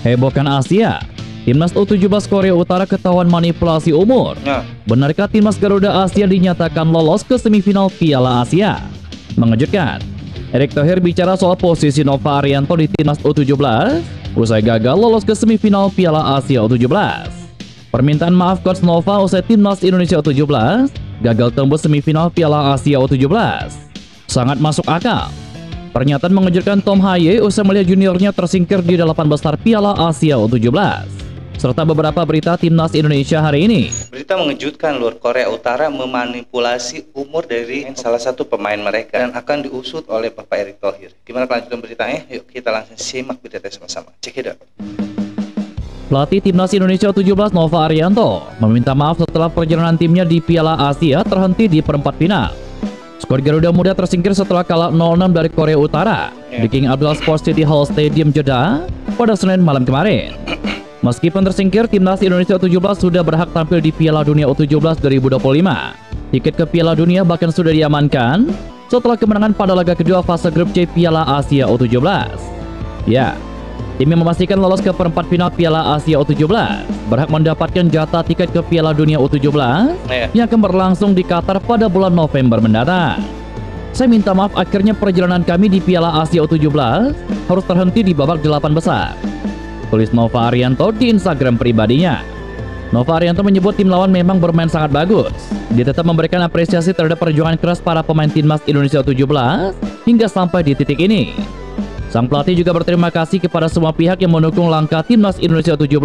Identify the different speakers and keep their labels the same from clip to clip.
Speaker 1: Hebohkan Asia. Timnas U17 Korea Utara ketahuan manipulasi umur. Benarkah Timnas Garuda Asia dinyatakan lolos ke semifinal Piala Asia? Mengejutkan. Erick Thohir bicara soal posisi Nova Arianto di Timnas U17 usai gagal lolos ke semifinal Piala Asia U17. Permintaan maaf Coach Nova usai Timnas Indonesia U17 gagal tembus semifinal Piala Asia U17 sangat masuk akal. Pernyataan mengejutkan Tom Haye usai melihat juniornya tersingkir di 8 besar Piala Asia U17. Serta beberapa berita Timnas Indonesia hari ini.
Speaker 2: Berita mengejutkan, Lur. Korea Utara memanipulasi umur dari salah satu pemain mereka dan akan diusut oleh Bapak Erick Thohir. Gimana kelanjutan beritanya? Yuk kita langsung simak beritanya sama-sama. Check it out.
Speaker 1: Pelatih Timnas Indonesia U17 Nova Arianto meminta maaf setelah perjalanan timnya di Piala Asia terhenti di perempat final. Skuad Garuda Muda tersingkir setelah kalah 0-6 dari Korea Utara di King Abdullah Sports City Hall Stadium Jeddah pada Senin malam kemarin. Meskipun tersingkir, Timnas Indonesia U17 sudah berhak tampil di Piala Dunia U17 2025. Tiket ke Piala Dunia bahkan sudah diamankan setelah kemenangan pada laga kedua fase grup C Piala Asia U17. Ya, tim yang memastikan lolos ke perempat final Piala Asia U17 berhak mendapatkan jatah tiket ke Piala Dunia U17 yang akan berlangsung di Qatar pada bulan November mendatang. Saya minta maaf, akhirnya perjalanan kami di Piala Asia U17 harus terhenti di babak 8 besar. Tulis Nova Arianto di Instagram pribadinya. Nova Arianto menyebut tim lawan memang bermain sangat bagus. Dia tetap memberikan apresiasi terhadap perjuangan keras para pemain Timnas Indonesia U17 hingga sampai di titik ini. Sang pelatih juga berterima kasih kepada semua pihak yang mendukung langkah Timnas Indonesia U17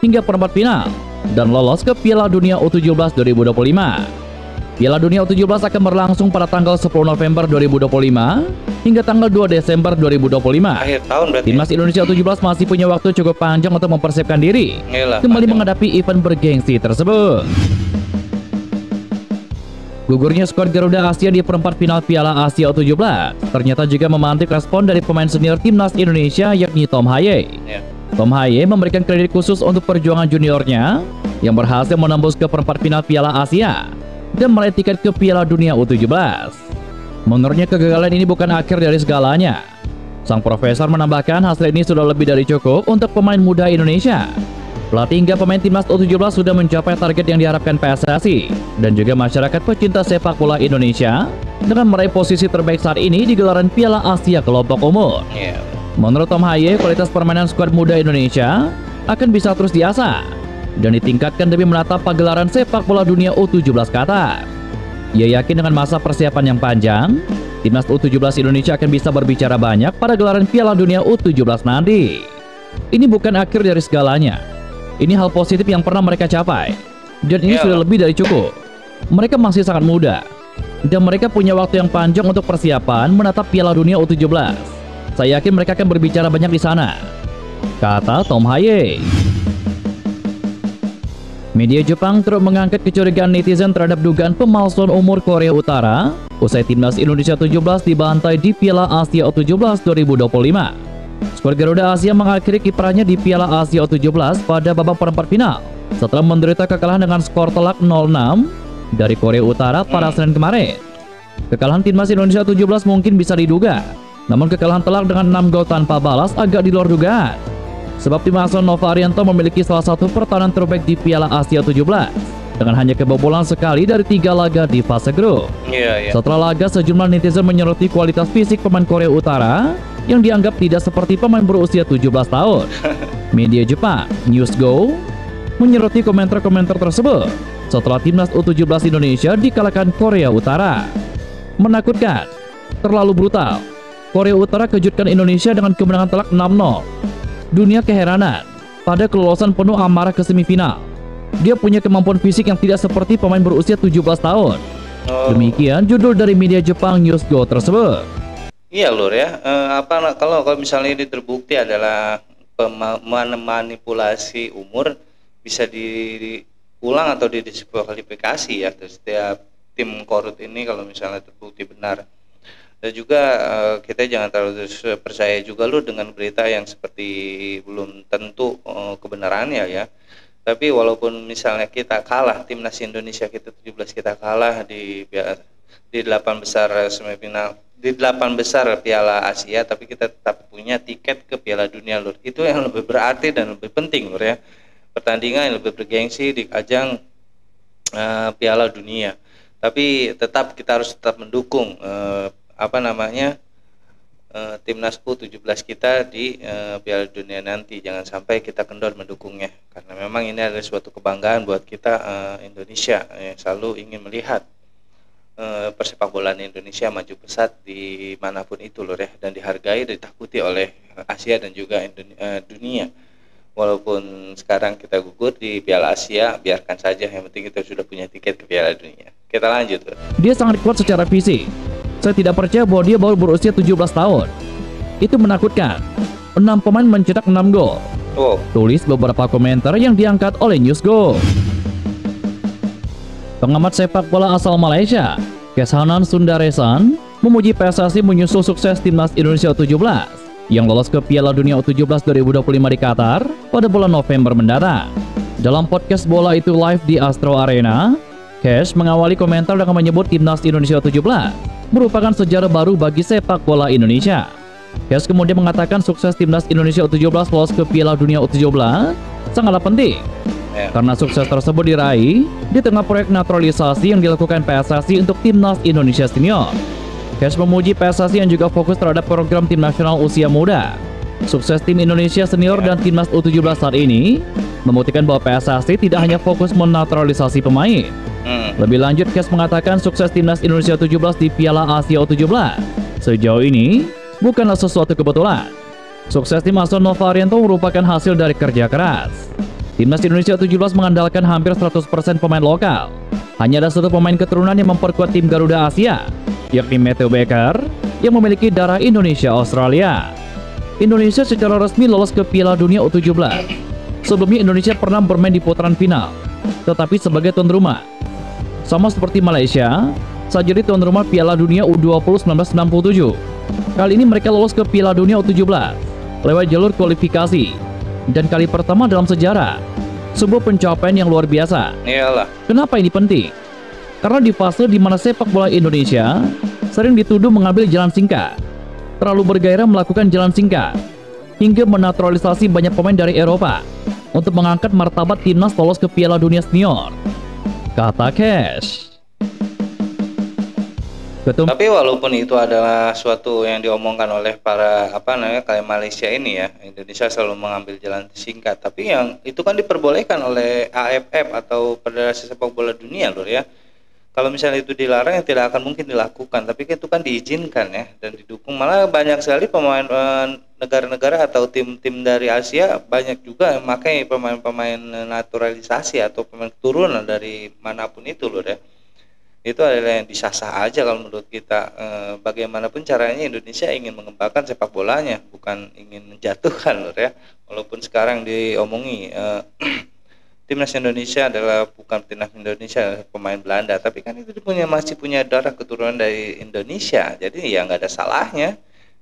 Speaker 1: hingga perempat final dan lolos ke Piala Dunia U17 2025. Piala Dunia U17 akan berlangsung pada tanggal 10 November 2025 hingga tanggal 2 Desember 2025.
Speaker 2: Akhir tahun berarti.
Speaker 1: Timnas Indonesia U17 masih punya waktu cukup panjang untuk mempersiapkan diri kembali menghadapi event bergengsi tersebut. Gugurnya skuad Garuda Asia di perempat final Piala Asia U17 ternyata juga memantik respon dari pemain senior Timnas Indonesia yakni Tom Haye. Tom Haye memberikan kredit khusus untuk perjuangan juniornya yang berhasil menembus ke perempat final Piala Asia dan meraih tiket ke Piala Dunia U17. Menurutnya kegagalan ini bukan akhir dari segalanya. Sang profesor menambahkan hasil ini sudah lebih dari cukup untuk pemain muda Indonesia. Pelatih hingga pemain Timnas U17 sudah mencapai target yang diharapkan PSSI dan juga masyarakat pecinta sepak bola Indonesia dengan meraih posisi terbaik saat ini di gelaran Piala Asia kelompok umur. Menurut Tom Haye, kualitas permainan skuad muda Indonesia akan bisa terus diasah dan ditingkatkan demi menatap pagelaran sepak bola dunia U17 Qatar. Ia yakin dengan masa persiapan yang panjang, Timnas U17 Indonesia akan bisa berbicara banyak pada gelaran Piala Dunia U17 nanti. Ini bukan akhir dari segalanya. Ini hal positif yang pernah mereka capai. Dan ini sudah lebih dari cukup. Mereka masih sangat muda. Dan mereka punya waktu yang panjang untuk persiapan menatap Piala Dunia U17. Saya yakin mereka akan berbicara banyak di sana, kata Tom Haye. Media Jepang terus mengangkat kecurigaan netizen terhadap dugaan pemalsuan umur Korea Utara usai Timnas Indonesia U17 dibantai di Piala Asia U17 2025. Skuad Garuda Asia mengakhiri kiprahnya di Piala Asia U17 pada babak perempat final setelah menderita kekalahan dengan skor telak 0-6 dari Korea Utara pada Senin kemarin. Kekalahan Timnas Indonesia U17 mungkin bisa diduga, namun kekalahan telak dengan 6 gol tanpa balas agak di luar dugaan. Sebab tim asuhan Nova Arianto memiliki salah satu pertahanan terbaik di Piala Asia U17 dengan hanya kebobolan sekali dari 3 laga di fase grup. Setelah laga, sejumlah netizen menyoroti kualitas fisik pemain Korea Utara yang dianggap tidak seperti pemain berusia 17 tahun. Media Jepang, Newsgo, menyoroti komentar-komentar tersebut setelah Timnas U17 Indonesia dikalahkan Korea Utara. Menakutkan, terlalu brutal. Korea Utara kejutkan Indonesia dengan kemenangan telak 6-0. Dunia keheranan pada kelolosan penuh amarah ke semifinal. Dia punya kemampuan fisik yang tidak seperti pemain berusia 17 tahun. Demikian judul dari media Jepang Newsgo tersebut.
Speaker 2: Iya Lur ya, kalau misalnya ini terbukti adalah manipulasi umur, bisa diulang atau didiskualifikasi ya setiap tim korut ini kalau misalnya terbukti benar. Dan juga kita jangan terlalu percaya juga lu dengan berita yang seperti belum tentu kebenarannya ya. Tapi walaupun misalnya kita kalah, Timnas Indonesia kita 17 kita kalah di 8 besar semifinal di 8 besar Piala Asia, tapi kita tetap punya tiket ke Piala Dunia, Lur. Itu yang lebih berarti dan lebih penting, Lur ya. Pertandingan yang lebih bergengsi di ajang Piala Dunia. Tapi tetap kita harus tetap mendukung timnas U17 kita di Piala Dunia nanti. Jangan sampai kita kendor mendukungnya, karena memang ini adalah suatu kebanggaan buat kita Indonesia yang selalu ingin melihat persepak bolaan Indonesia maju pesat di manapun itu, Lur ya, dan dihargai dan ditakuti oleh Asia dan juga dunia. Walaupun sekarang kita gugur di Piala Asia, biarkan saja, yang penting kita sudah punya tiket ke Piala Dunia. Kita lanjut, Lur.
Speaker 1: Dia sangat kuat secara fisik. Saya tidak percaya bahwa dia baru berusia 17 tahun. Itu menakutkan. 6 pemain mencetak 6 gol. Tulis beberapa komentar yang diangkat oleh Newsgo. Pengamat sepak bola asal Malaysia, Kesanan Sundaresan, memuji PSSI menyusul sukses timnas Indonesia U17 yang lolos ke Piala Dunia U17 2025 di Qatar pada bulan November mendatang. Dalam podcast bola itu live di Astro Arena, Cash mengawali komentar dengan menyebut timnas Indonesia U17 merupakan sejarah baru bagi sepak bola Indonesia. Cash kemudian mengatakan sukses timnas Indonesia U17 lolos ke Piala Dunia U17 sangatlah penting. Karena sukses tersebut diraih di tengah proyek naturalisasi yang dilakukan PSSI untuk timnas Indonesia senior. Cash memuji PSSI yang juga fokus terhadap program tim nasional usia muda. Sukses tim Indonesia senior dan timnas U17 saat ini membuktikan bahwa PSSI tidak hanya fokus menaturalisasi pemain. Lebih lanjut, Cash mengatakan sukses timnas Indonesia U17 di Piala Asia U17 sejauh ini bukanlah sesuatu kebetulan. Sukses tim asuhan Nova Arianto merupakan hasil dari kerja keras. Timnas Indonesia U17 mengandalkan hampir 100% pemain lokal. Hanya ada satu pemain keturunan yang memperkuat tim Garuda Asia, yakni Matthew Baker, yang memiliki darah Indonesia Australia. Indonesia secara resmi lolos ke Piala Dunia U17. Sebelumnya Indonesia pernah bermain di putaran final, tetapi sebagai tuan rumah. Sama seperti Malaysia, saat jadi tuan rumah Piala Dunia U20 1997. Kali ini mereka lolos ke Piala Dunia U17 lewat jalur kualifikasi. Dan kali pertama dalam sejarah, sebuah pencapaian yang luar biasa.
Speaker 2: Iyalah.
Speaker 1: Kenapa ini penting? Karena di fase di mana sepak bola Indonesia sering dituduh mengambil jalan singkat, terlalu bergairah melakukan jalan singkat, hingga menaturalisasi banyak pemain dari Eropa untuk mengangkat martabat timnas lolos ke Piala Dunia Senior, kata Cash.
Speaker 2: Tapi walaupun itu adalah suatu yang diomongkan oleh para kayak Malaysia ini ya, Indonesia selalu mengambil jalan singkat, tapi yang itu kan diperbolehkan oleh AFF atau Federasi Sepak Bola Dunia, Lur ya. Kalau misalnya itu dilarang, yang tidak akan mungkin dilakukan, tapi itu kan diizinkan ya dan didukung. Malah banyak sekali pemain negara-negara atau tim-tim dari Asia banyak juga yang memakai pemain-pemain naturalisasi atau pemain keturunan dari manapun itu, Lur ya. Itu adalah yang disah-sah aja kalau menurut kita. Bagaimanapun caranya Indonesia ingin mengembangkan sepak bolanya, bukan ingin menjatuhkan, Lur ya. Walaupun sekarang diomongi timnas Indonesia adalah bukan timnas Indonesia, pemain Belanda, tapi kan itu masih punya darah keturunan dari Indonesia. Jadi ya nggak ada salahnya.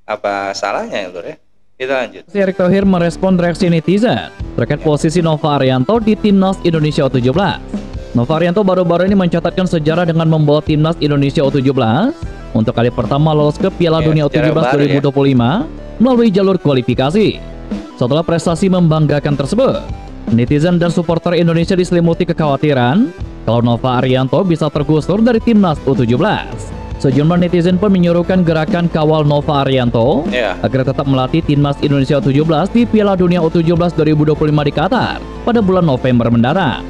Speaker 2: Apa salahnya ya, Lur ya? Kita lanjut.
Speaker 1: Erick Thohir merespon reaksi netizen terkait posisi Nova Arianto di timnas Indonesia U17. Nova Arianto baru-baru ini mencatatkan sejarah dengan membawa timnas Indonesia U17 untuk kali pertama lolos ke Piala Dunia U17 2025 melalui jalur kualifikasi. Setelah prestasi membanggakan tersebut, netizen dan supporter Indonesia diselimuti kekhawatiran kalau Nova Arianto bisa tergusur dari timnas U17. Sejumlah netizen pun menyuruhkan gerakan kawal Nova Arianto agar tetap melatih timnas Indonesia U17 di Piala Dunia U17 2025 di Qatar pada bulan November mendatang.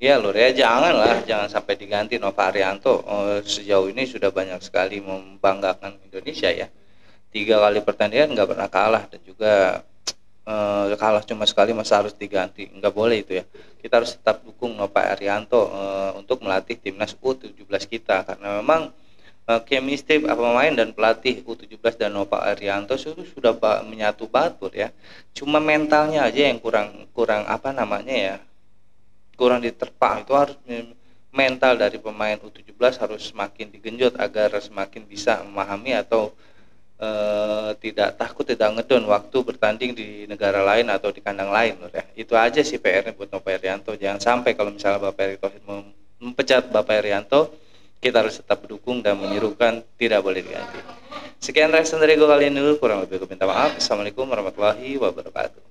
Speaker 2: Ya, Lur ya, jangan sampai diganti Nova Arianto. Sejauh ini sudah banyak sekali membanggakan Indonesia ya. 3 kali pertandingan nggak pernah kalah, dan juga kalah cuma sekali masa harus diganti. Nggak boleh itu ya. Kita harus tetap dukung Nova Arianto untuk melatih timnas U17 kita, karena memang chemistry pemain dan pelatih U17 dan Nova Arianto sudah menyatu batur ya. Cuma mentalnya aja yang kurang kurang diterpa. Itu harus mental dari pemain U17 harus semakin digenjot agar semakin bisa memahami atau tidak takut, tidak ngedon waktu bertanding di negara lain atau di kandang lain, Lur ya. Itu aja sih PR-nya buat Nova Arianto. Jangan sampai kalau misalnya Bapak Erick Thohir mempecat Bapak Arianto, kita harus tetap mendukung dan menyerukan tidak boleh diganti. Sekian reaction dari gue kali ini dulu, kurang lebih gue minta maaf. Assalamualaikum warahmatullahi wabarakatuh.